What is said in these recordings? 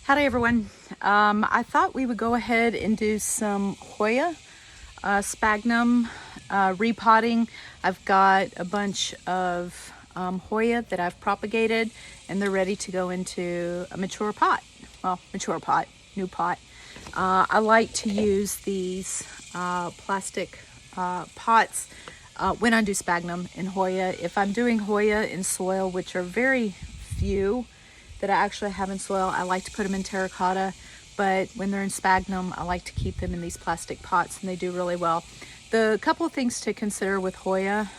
Howdy everyone. I thought we would go ahead and do some Hoya sphagnum repotting. I've got a bunch of Hoya that I've propagated and they're ready to go into a mature pot. Well, mature pot, new pot. I like to use these plastic pots when I do sphagnum and Hoya. If I'm doing Hoya in soil, which are very few that I actually have in soil, I like to put them in terracotta, but when they're in sphagnum, I like to keep them in these plastic pots and they do really well. The couple of things to consider with Hoya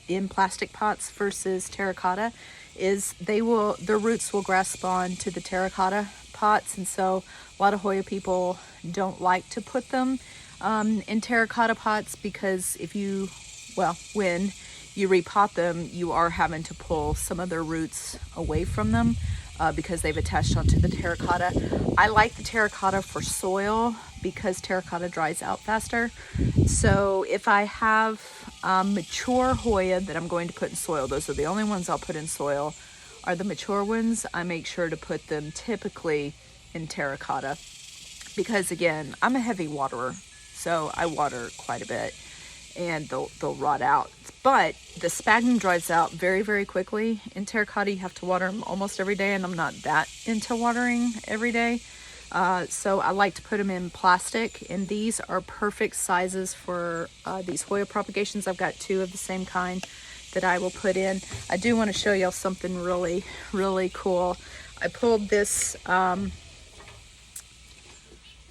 in plastic pots versus terracotta is their roots will grasp on to the terracotta pots, and so a lot of Hoya people don't like to put them in terracotta pots because when you repot them, you are having to pull some of their roots away from them because they've attached onto the terracotta. I like the terracotta for soil because terracotta dries out faster. So if I have mature Hoya that I'm going to put in soil, those are the only ones I'll put in soil, are the mature ones. I make sure to put them typically in terracotta because, again, I'm a heavy waterer, so I water quite a bit and they'll rot out. But the sphagnum dries out very, very quickly. In terracotta, you have to water them almost every day, and I'm not that into watering every day. So I like to put them in plastic, and these are perfect sizes for these Hoya propagations. I've got two of the same kind that I will put in. I do want to show y'all something really, really cool. I pulled this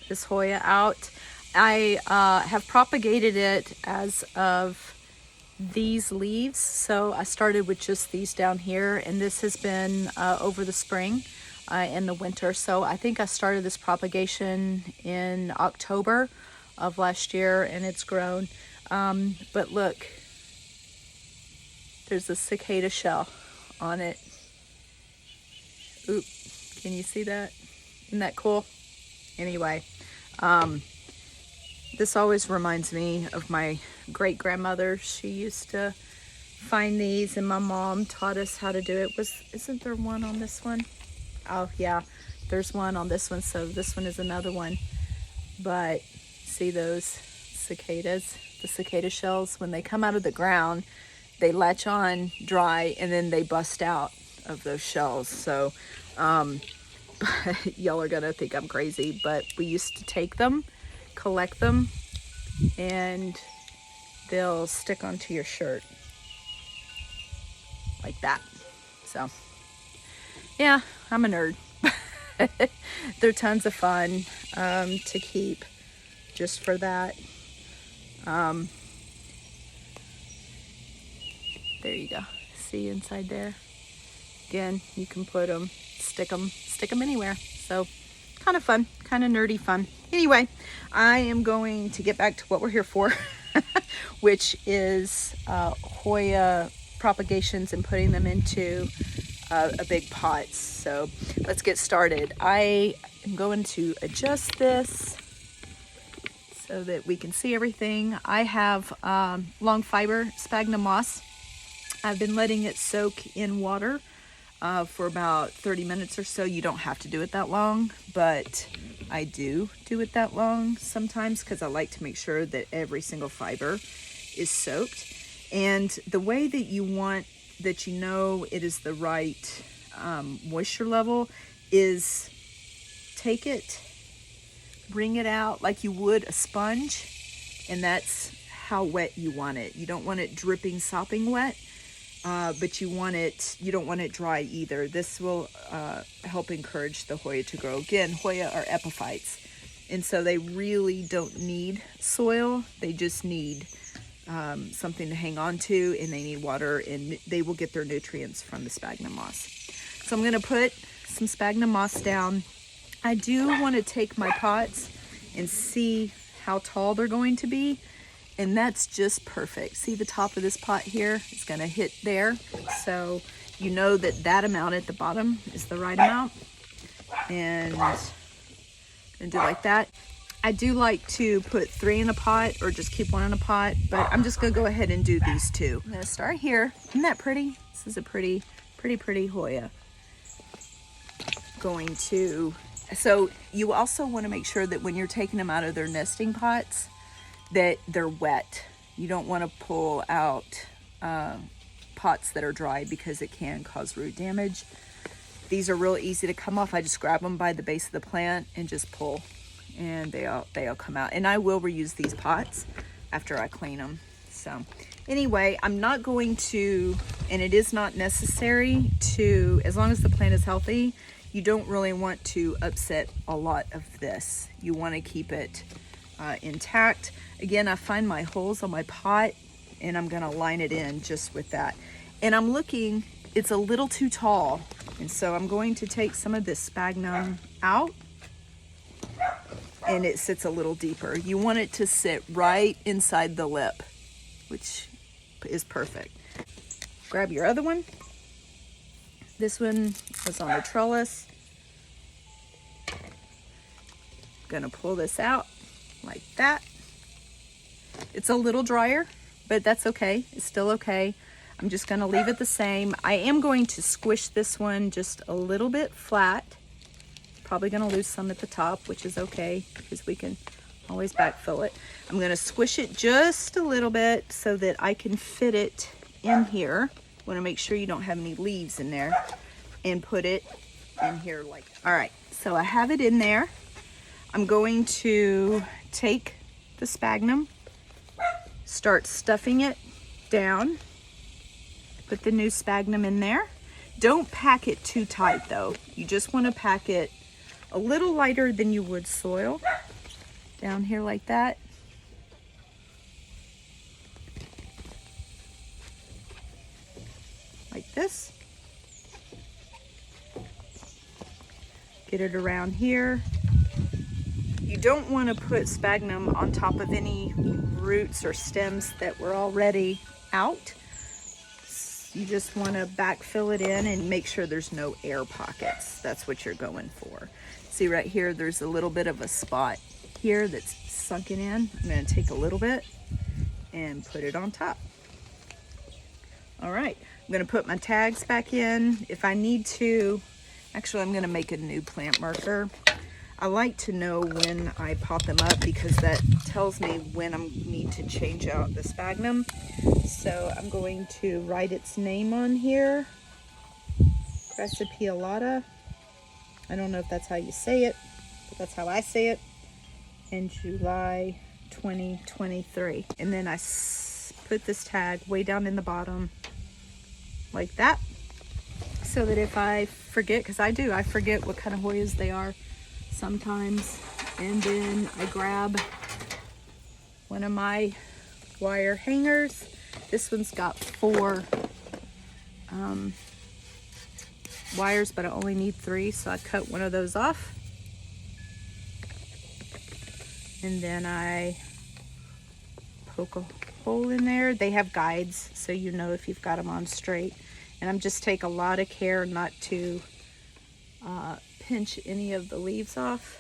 this Hoya out. I have propagated it as of these leaves, so I started with just these down here, and this has been over the spring and the winter. So I think I started this propagation in October of last year, and it's grown. But look, there's a cicada shell on it. Oop, can you see that? Isn't that cool? Anyway, this always reminds me of my great-grandmother. She used to find these, and my mom taught us how to do it. Isn't there one on this one? Oh, yeah, there's one on this one, so this one is another one. But see those cicadas? The cicada shells, when they come out of the ground, they latch on dry, and then they bust out of those shells. So, y'all are gonna think I'm crazy, but we used to take them, collect them, and they'll stick onto your shirt like that. So yeah, I'm a nerd. They're tons of fun to keep just for that. There you go. See inside there? Again, you can put them, stick them anywhere. So kind of fun, kind of nerdy fun. Anyway, I am going to get back to what we're here for, which is Hoya propagations and putting them into a big pot. So let's get started. I am going to adjust this so that we can see everything. I have long fiber sphagnum moss. I've been letting it soak in water for about 30 minutes or so. You don't have to do it that long, but I do it that long sometimes because I like to make sure that every single fiber is soaked. And the way that you know it is the right moisture level is take it, bring it out like you would a sponge, and that's how wet you want it. You don't want it dripping, sopping wet. But you don't want it dry either. This will help encourage the Hoya to grow. Again, Hoya are epiphytes, and so they really don't need soil. They just need something to hang on to, and they need water, and they will get their nutrients from the sphagnum moss. So I'm going to put some sphagnum moss down. I do want to take my pots and see how tall they're going to be. And that's just perfect. See the top of this pot here? It's gonna hit there. So you know that amount at the bottom is the right amount. And do like that. I do like to put 3 in a pot or just keep 1 in a pot, but I'm just gonna go ahead and do these 2. I'm gonna start here. Isn't that pretty? This is a pretty Hoya. going to, so you also want to make sure that when you're taking them out of their nesting pots, that they're wet. You don't want to pull out pots that are dry because it can cause root damage. These are real easy to come off. I just grab them by the base of the plant and just pull, and they'll come out. And I will reuse these pots after I clean them. So anyway, I'm not going to, and it is not necessary to, as long as the plant is healthy, you don't really want to upset a lot of this. You want to keep it intact. Again, I find my holes on my pot, and I'm gonna line it in just with that. And I'm looking, it's a little too tall, and so I'm going to take some of this sphagnum out, and it sits a little deeper. You want it to sit right inside the lip, which is perfect. Grab your other one. This one was on the trellis. Gonna pull this out like that. It's a little drier, but that's okay. It's still okay. I'm just gonna leave it the same. I am going to squish this one just a little bit flat. Probably gonna lose some at the top, which is okay because we can always backfill it. I'm gonna squish it just a little bit so that I can fit it in here. Want to make sure you don't have any leaves in there, and put it in here like that. All right, so I have it in there. I'm going to take the sphagnum, start stuffing it down, put the new sphagnum in there. Don't pack it too tight though. You just want to pack it a little lighter than you would soil. Down here like that. Like this. Get it around here. You don't want to put sphagnum on top of any roots or stems that were already out. You just want to backfill it in and make sure there's no air pockets. That's what you're going for. See right here, there's a little bit of a spot here that's sunken in. I'm going to take a little bit and put it on top. All right, I'm going to put my tags back in. If I need to, actually I'm going to make a new plant marker. I like to know when I pop them up because that tells me when I need to change out the sphagnum. So I'm going to write its name on here. Cressipialata. I don't know if that's how you say it, but that's how I say it. In July 2023. And then I put this tag way down in the bottom like that. So that if I forget, because I forget what kind of Hoyas they are sometimes, and then I grab one of my wire hangers. This one's got 4 wires, but I only need 3, so I cut one of those off, and then I poke a hole in there. They have guides, so you know if you've got them on straight. And I'm just take a lot of care not to pinch any of the leaves off.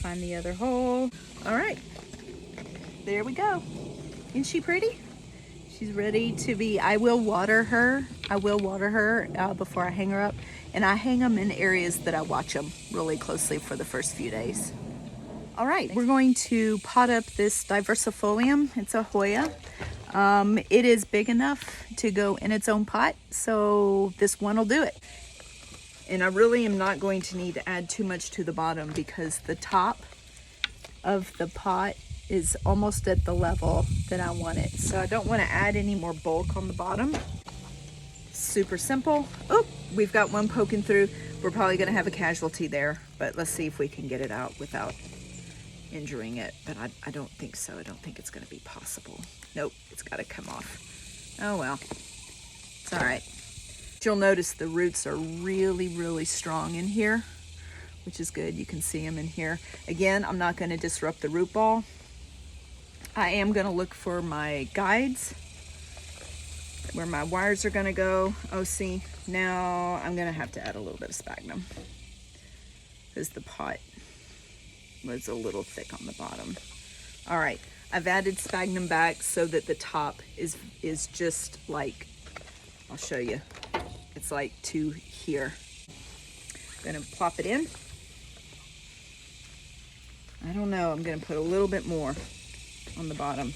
Find the other hole. All right, there we go. Isn't she pretty? She's ready to be, I will water her. Before I hang her up. And I hang them in areas that I watch them really closely for the first few days. All right, we're going to pot up this diversifolium. It's a Hoya. It is big enough to go in its own pot, so this one will do it. And I really am not going to need to add too much to the bottom because the top of the pot is almost at the level that I want it. So I don't want to add any more bulk on the bottom. Super simple. Oh, we've got one poking through. We're probably going to have a casualty there, but let's see if we can get it out without injuring it. But I don't think so. I don't think it's going to be possible. Nope, it's got to come off. Oh well, it's all right. You'll notice the roots are really, really strong in here, which is good. You can see them in here. Again, I'm not going to disrupt the root ball. I am going to look for my guides, where my wires are going to go. Oh, see, now I'm going to have to add a little bit of sphagnum because the pot was a little thick on the bottom. All right, I've added sphagnum back so that the top is just like, I'll show you. It's like to here. I'm gonna plop it in. I don't know, I'm gonna put a little bit more on the bottom.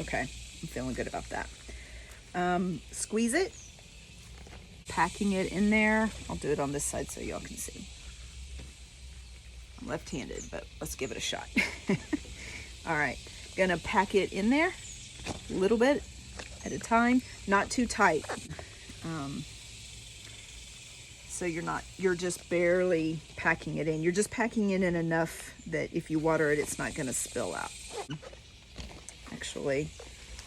Okay, I'm feeling good about that. Squeeze it, packing it in there. I'll do it on this side so y'all can see. I'm left-handed, but let's give it a shot. All right, gonna pack it in there a little bit at a time, not too tight. So you're just barely packing it in. You're just packing it in enough that if you water it, it's not gonna spill out. Actually,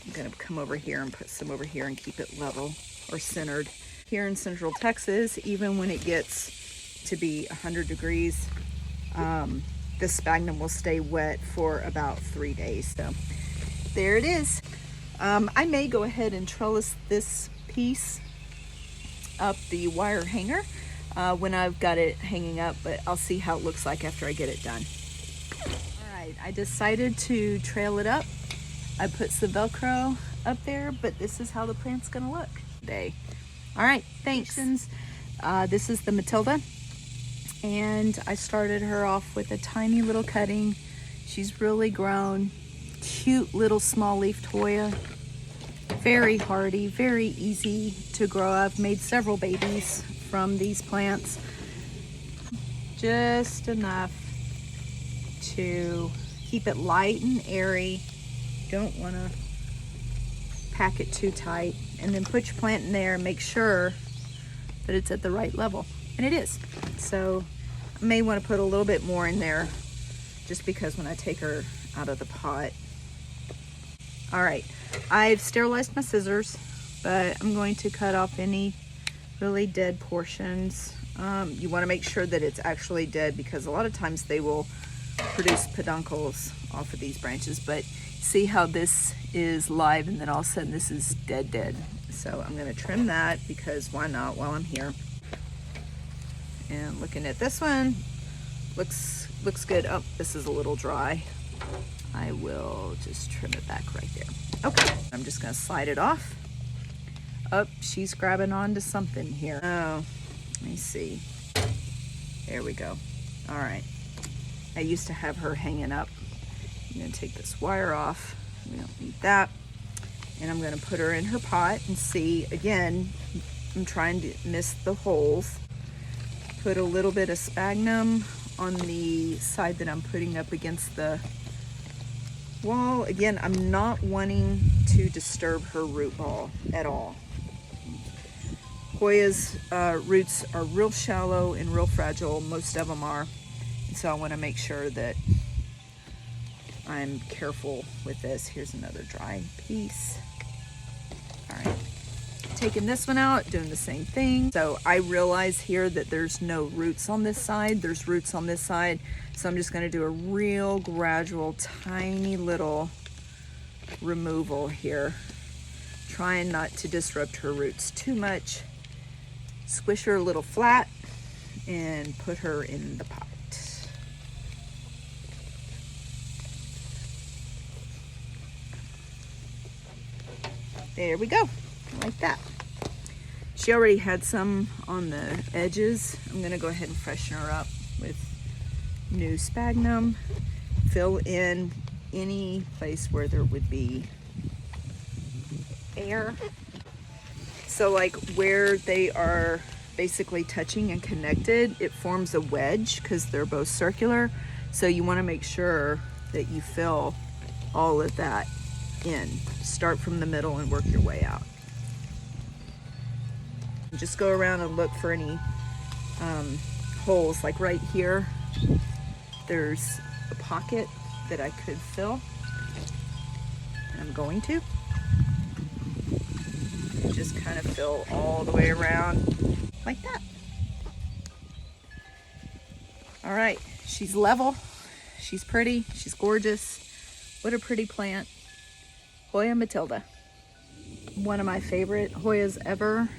I'm gonna come over here and put some over here and keep it level or centered. Here in Central Texas, even when it gets to be 100 degrees, the sphagnum will stay wet for about 3 days. So there it is. I may go ahead and trellis this piece up the wire hanger when I've got it hanging up, but I'll see how it looks like after I get it done. All right, I decided to trail it up. I put some Velcro up there, but this is how the plant's gonna look today. All right, thanks. This is the Matilda, and I started her off with a tiny little cutting. She's really grown. Cute little small leafed Hoya. Very hardy, very easy to grow. I've made several babies from these plants. Just enough to keep it light and airy. Don't want to pack it too tight. And then put your plant in there and make sure that it's at the right level. And it is. So I may want to put a little bit more in there just because when I take her out of the pot. All right, I've sterilized my scissors, but I'm going to cut off any really dead portions. You want to make sure that it's actually dead because a lot of times they will produce peduncles off of these branches, but see how this is live and then all of a sudden this is dead. So I'm going to trim that because why not while I'm here. And looking at this one, looks good. Oh, this is a little dry. I will just trim it back right there. Okay, I'm just gonna slide it off. Oh, she's grabbing onto something here. Oh, let me see. There we go. All right. I used to have her hanging up. I'm gonna take this wire off. We don't need that. And I'm gonna put her in her pot and see, again, I'm trying to miss the holes. Put a little bit of sphagnum on the side that I'm putting up against the wall. Again, I'm not wanting to disturb her root ball at all. Hoya's roots are real shallow and real fragile. Most of them are. And so I want to make sure that I'm careful with this. Here's another dry piece. All right. Taking this one out, doing the same thing. So I realize here that there's no roots on this side. There's roots on this side. So I'm just going to do a real gradual, tiny little removal here. Trying not to disrupt her roots too much. Squish her a little flat and put her in the pot. There we go, like that. She already had some on the edges. I'm gonna go ahead and freshen her up with new sphagnum. Fill in any place where there would be air. So like where they are basically touching and connected, it forms a wedge because they're both circular. So you wanna make sure that you fill all of that in. Start from the middle and work your way out. Just go around and look for any holes. Like right here, there's a pocket that I could fill. And I'm going to. Just kind of fill all the way around like that. All right, she's level, she's pretty, she's gorgeous. What a pretty plant. Hoya Matilda. One of my favorite Hoyas ever.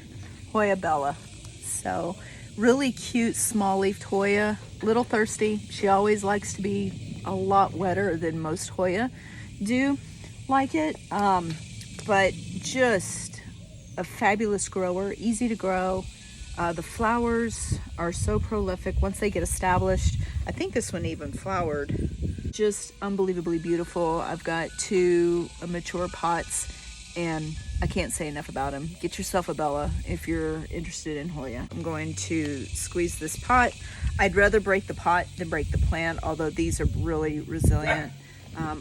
Hoya Bella. So really cute small leafed Hoya, little thirsty. She always likes to be a lot wetter than most Hoya do like it, but just a fabulous grower, easy to grow, The flowers are so prolific once they get established. I think this one even flowered. Just unbelievably beautiful. I've got 2 mature pots and I can't say enough about them. Get yourself a Bella if you're interested in Hoya. I'm going to squeeze this pot. I'd rather break the pot than break the plant, although these are really resilient.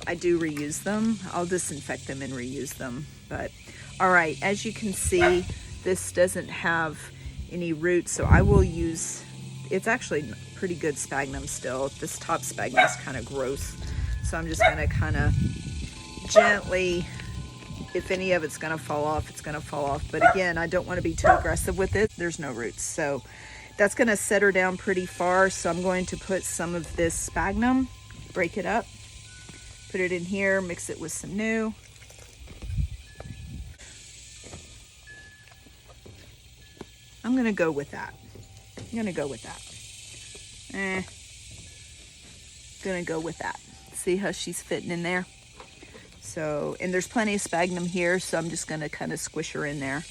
I do reuse them. I'll disinfect them and reuse them. But all right, as you can see, this doesn't have any roots, so I will use, it's actually pretty good sphagnum still. This top sphagnum is kind of gross, so I'm just gonna kind of gently, if any of it's gonna fall off, it's gonna fall off. But again, I don't want to be too aggressive with it. There's no roots, so that's gonna set her down pretty far. So I'm going to put some of this sphagnum, break it up, put it in here, mix it with some new. I'm gonna go with that. I'm gonna go with that. Gonna go with that. See how she's fitting in there? So, and there's plenty of sphagnum here, so I'm just gonna kind of squish her in there,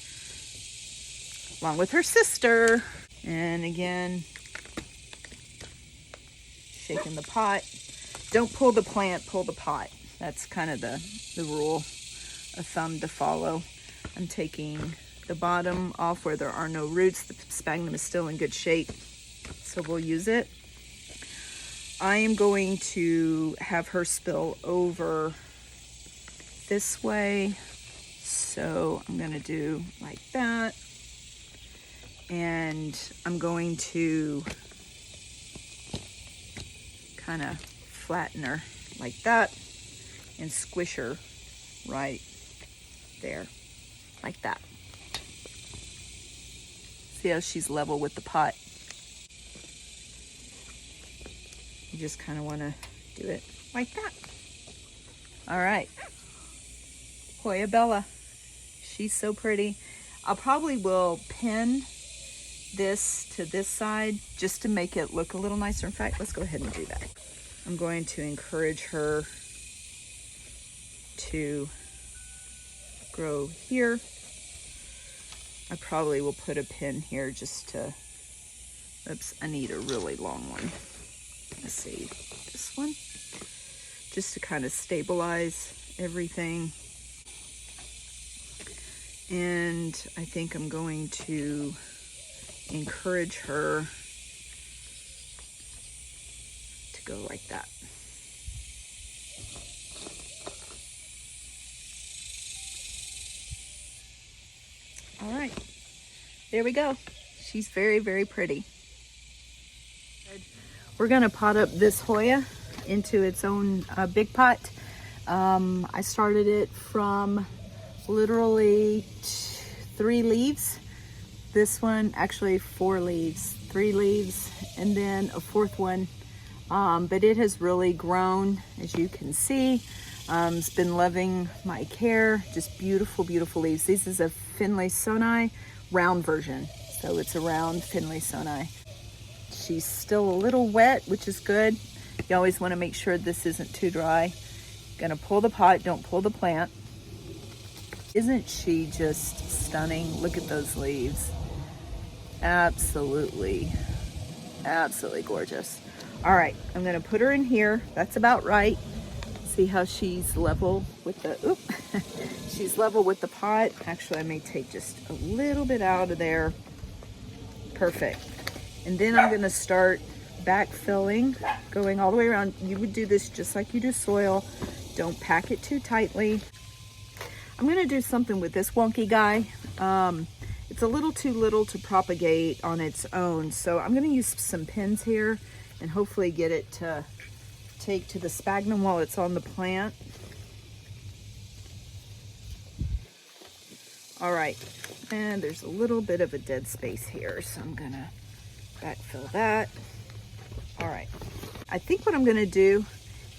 along with her sister. And again, shaking the pot. Don't pull the plant, pull the pot. That's kind of the rule of thumb to follow. I'm taking the bottom off where there are no roots. The sphagnum is still in good shape, so we'll use it. I am going to have her spill over this way, so I'm going to do like that, and I'm going to kind of flatten her like that and squish her right there like that. See how she's level with the pot? You just kind of want to do it like that. All right, Hoya Bella, she's so pretty. I probably will pin this to this side just to make it look a little nicer. In fact, let's go ahead and do that. I'm going to encourage her to grow here. I probably will put a pin here just to, oops, I need a really long one. Let's see, this one, just to kind of stabilize everything. And I think I'm going to encourage her to go like that. All right, there we go. She's very, very pretty. We're gonna pot up this Hoya into its own big pot. I started it from literally 3 leaves. This one, actually 4 leaves, 3 leaves, and then a 4th one. But it has really grown, as you can see. It's been loving my care. Just beautiful, beautiful leaves. This is a Finlaysonii round version. So it's a round Finlaysonii. She's still a little wet, which is good. You always want to make sure this isn't too dry. Gonna pull the pot, don't pull the plant. Isn't she just stunning? Look at those leaves. Absolutely, absolutely gorgeous. All right, I'm gonna put her in here. That's about right. See how she's level with the, oop. She's level with the pot. Actually, I may take just a little bit out of there. Perfect. And then I'm gonna start backfilling, going all the way around. You would do this just like you do soil. Don't pack it too tightly. I'm gonna do something with this wonky guy. It's a little too little to propagate on its own, so I'm gonna use some pins here and hopefully get it to take to the sphagnum while it's on the plant. All right, and there's a little bit of a dead space here, so I'm gonna backfill that. All right, I think what I'm gonna do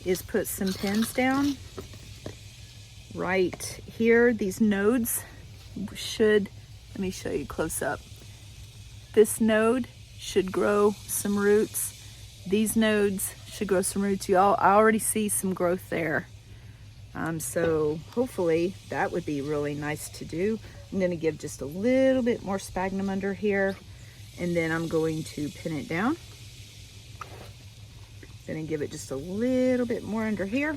is put some pins down right here. These nodes should, let me show you close up. This node should grow some roots. These nodes should grow some roots. I already see some growth there. So hopefully that would be really nice to do. I'm gonna give just a little bit more sphagnum under here And then I'm going to pin it down. Gonna give it just a little bit more under here,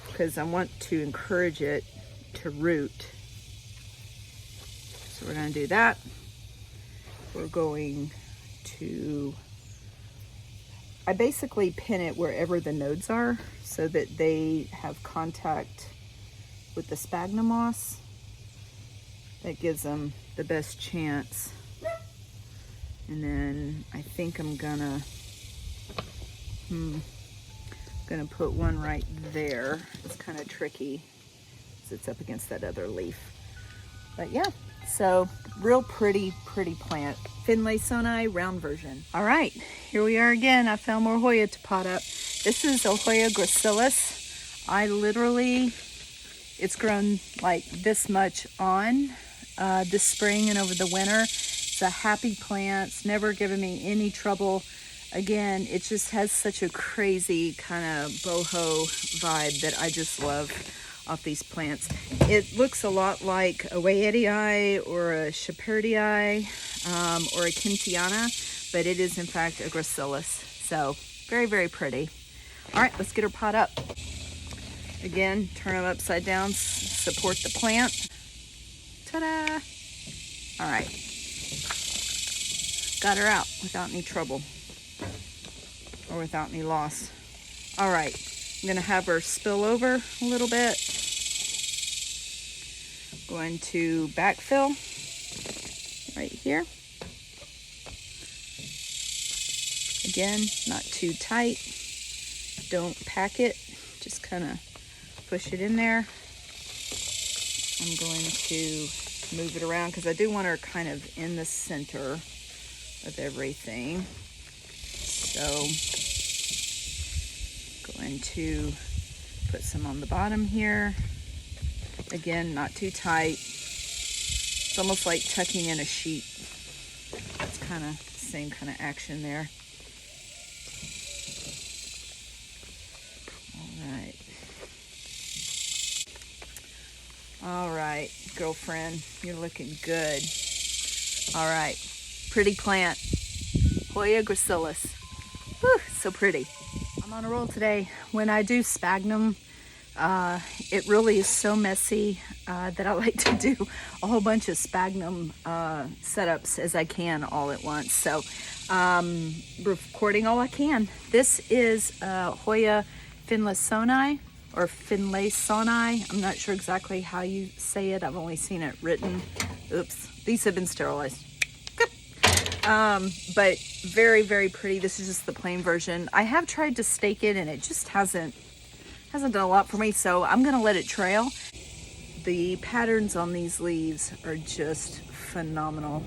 because I want to encourage it to root. So we're going to do that. We're going to, I basically pin it wherever the nodes are so that they have contact with the sphagnum moss. That gives them the best chance. And then I think I'm gonna put one right there. It's kind of tricky because it's up against that other leaf. But yeah, so real pretty plant. Finlaysonii round version. All right, here we are again. I found more Hoya to pot up. This is a Hoya gracilis. It's grown like this much on this spring and over the winter. It's a happy plant. It's never given me any trouble. Again, it just has such a crazy kind of boho vibe that I just love off these plants. It looks a lot like a Weyertii or a Shepherdii or a Kintiana, but it is in fact a gracilis. So very pretty. All right, let's get her pot up. Again, turn them upside down, support the plant. Ta-da! All right. Got her out without any trouble or without any loss. All right, I'm gonna have her spill over a little bit. Going to backfill right here. Again, not too tight. Don't pack it, just kind of push it in there. I'm going to move it around because I do want her kind of in the center of everything. So going to put some on the bottom here. Again, not too tight. It's almost like tucking in a sheet. It's kind of the same kind of action there. All right, girlfriend, you're looking good. All right, pretty plant, Hoya gracilis. Whew, so pretty. I'm on a roll today. When I do sphagnum, it really is so messy that I like to do a whole bunch of sphagnum setups as I can all at once. So recording all I can. This is Hoya Finlaysonii or Finlaysonii. I'm not sure exactly how you say it. I've only seen it written. Oops, these have been sterilized. But very pretty. This is just the plain version. I have tried to stake it and it just hasn't done a lot for me, so I'm gonna let it trail. The patterns on these leaves are just phenomenal.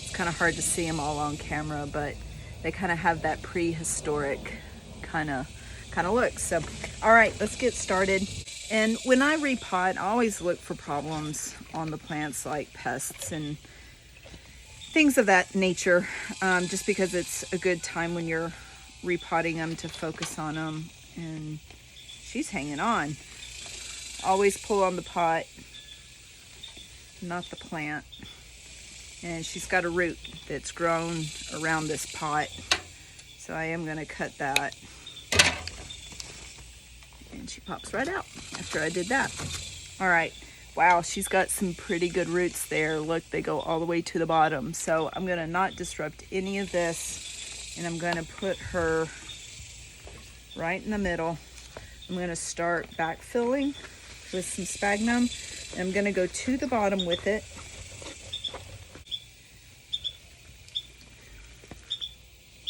It's kind of hard to see them all on camera, but they kind of have that prehistoric kind of look. So all right, let's get started. And when I repot, I always look for problems on the plants like pests and things of that nature, just because it's a good time when you're repotting them to focus on them. And she's hanging on. Always pull on the pot, not the plant. And she's got a root that's grown around this pot, so I am going to cut that. And she pops right out after I did that. All right. Wow, she's got some pretty good roots there. Look, they go all the way to the bottom. So I'm gonna not disrupt any of this, and I'm gonna put her right in the middle. I'm gonna start backfilling with some sphagnum, and I'm gonna go to the bottom with it.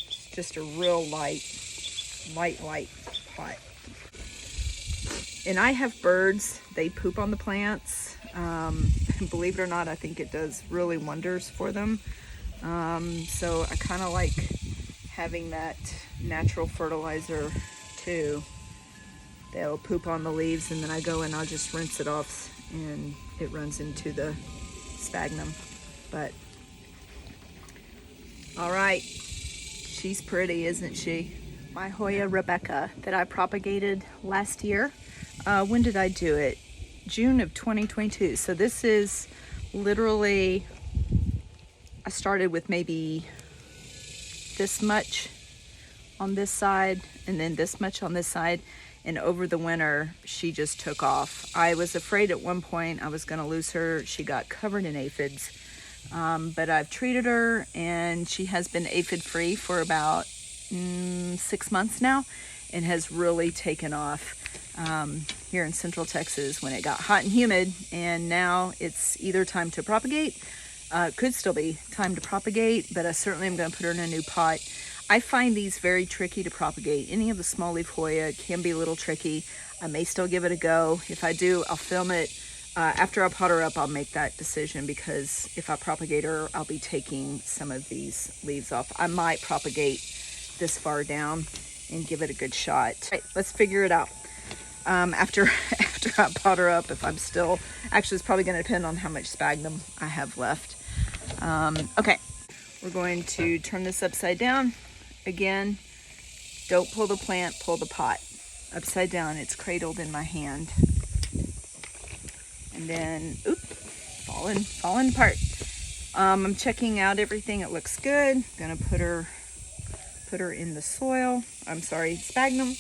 It's just a real light pot. And I have birds, they poop on the plants. Believe it or not, I think it does really wonders for them. So I kind of like having that natural fertilizer too. They'll poop on the leaves, and then I go and I'll just rinse it off and it runs into the sphagnum. But all right, she's pretty, isn't she? My Hoya Rebecca that I propagated last year. When did I do it? June of 2022. So this is literally, I started with maybe this much on this side and then this much on this side, and over the winter she just took off. I was afraid at one point I was going to lose her. She got covered in aphids, but I've treated her and she has been aphid free for about 6 months now and has really taken off here in Central Texas when it got hot and humid. And now it's either time to propagate. Could still be time to propagate, but I certainly am going to put her in a new pot. I find these very tricky to propagate. Any of the small leaf Hoya can be a little tricky. I may still give it a go. If I do, I'll film it. After I pot her up, I'll make that decision, because if I propagate her, I'll be taking some of these leaves off. I might propagate this far down and give it a good shot. All right, let's figure it out. After I pot her up, if I'm still, actually it's probably going to depend on how much sphagnum I have left. Okay, we're going to turn this upside down. Again, don't pull the plant, pull the pot. Upside down, it's cradled in my hand. And then, falling apart. I'm checking out everything, it looks good. Gonna put her in the soil. I'm sorry, sphagnum.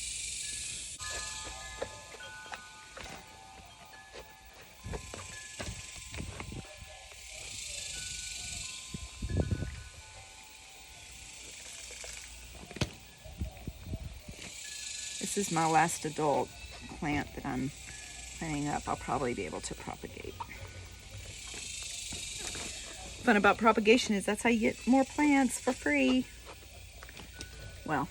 This is my last adult plant that I'm planting up. I'll probably be able to propagate. Fun about propagation is that's how you get more plants for free. Well,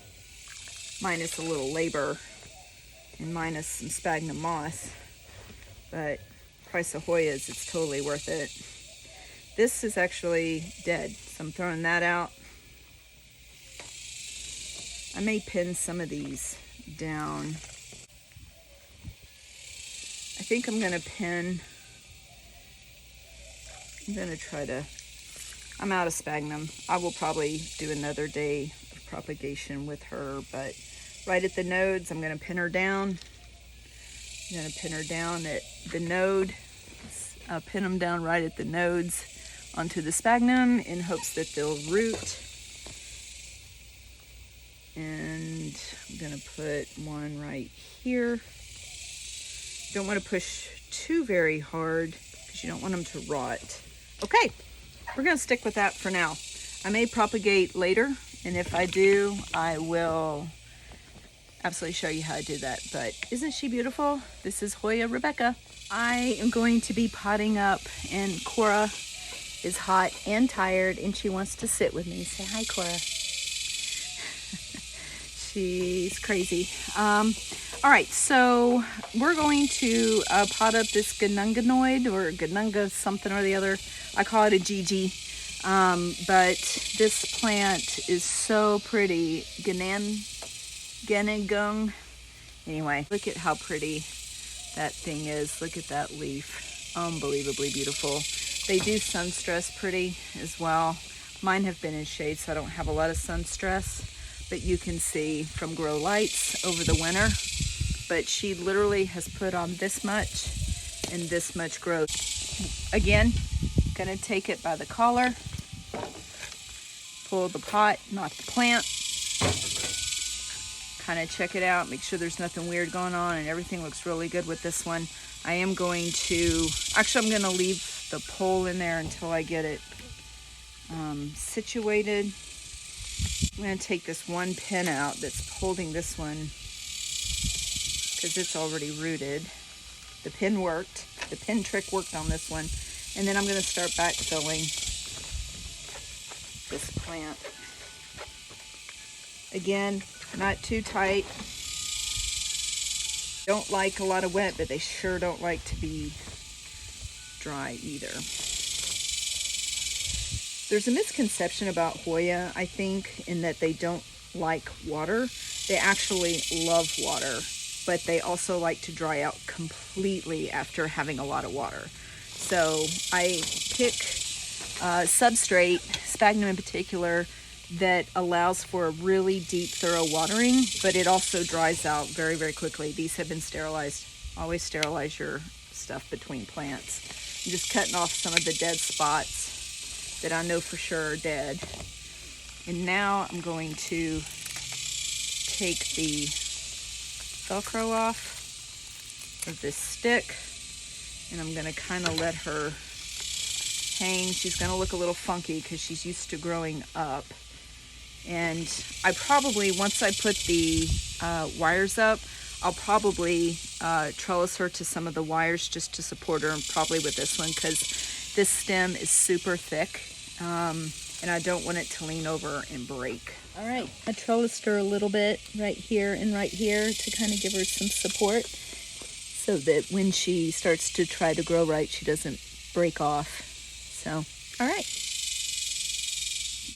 minus a little labor and minus some sphagnum moss, but price of Hoyas, it's totally worth it. This is actually dead, so I'm throwing that out. I may pin some of these down. I think I'm gonna pin, I'm out of sphagnum. I will probably do another day of propagation with her, but right at the nodes, I'm gonna pin her down. I'm gonna pin her down at the node. I'll pin them down right at the nodes onto the sphagnum in hopes that they'll root. And I'm gonna put one right here. Don't want to push too very hard because you don't want them to rot. Okay, we're gonna stick with that for now. I may propagate later, and if I do, I will absolutely show you how I do that. But isn't she beautiful? This is Hoya Rebecca. I am going to be potting up, and Cora is hot and tired, and she wants to sit with me. Say hi, Cora. She's crazy. All right, so we're going to pot up this ganunganoid, or ganunga something or the other. I call it a GG. But this plant is so pretty. Ganangung. Anyway, look at how pretty that thing is. Look at that leaf. Unbelievably beautiful. They do sun stress pretty as well. Mine have been in shade, so I don't have a lot of sun stress. But you can see from grow lights over the winter. But she literally has put on this much and this much growth. Again, gonna take it by the collar, pull the pot, not the plant, kind of check it out, make sure there's nothing weird going on, and everything looks really good with this one. I am going to, actually I'm gonna leave the pole in there until I get it situated. I'm going to take this one pin out that's holding this one because it's already rooted. The pin worked. The pin trick worked on this one. And then I'm going to start backfilling this plant. Again, not too tight. Don't like a lot of wet, but they sure don't like to be dry either. There's a misconception about Hoya, I think, in that they don't like water. They actually love water, but they also like to dry out completely after having a lot of water. So I pick substrate, sphagnum in particular, that allows for a really deep, thorough watering, but it also dries out very, very quickly. These have been sterilized. Always sterilize your stuff between plants. I'm just cutting off some of the dead spots that I know for sure are dead. And now I'm going to take the Velcro off of this stick, and I'm gonna kind of let her hang. She's gonna look a little funky because she's used to growing up. And I probably, once I put the wires up, I'll probably trellis her to some of the wires just to support her, and probably with this one because this stem is super thick, and I don't want it to lean over and break. All right, I trellised her a little bit right here and right here to kind of give her some support so that when she starts to try to grow right, she doesn't break off. So, all right.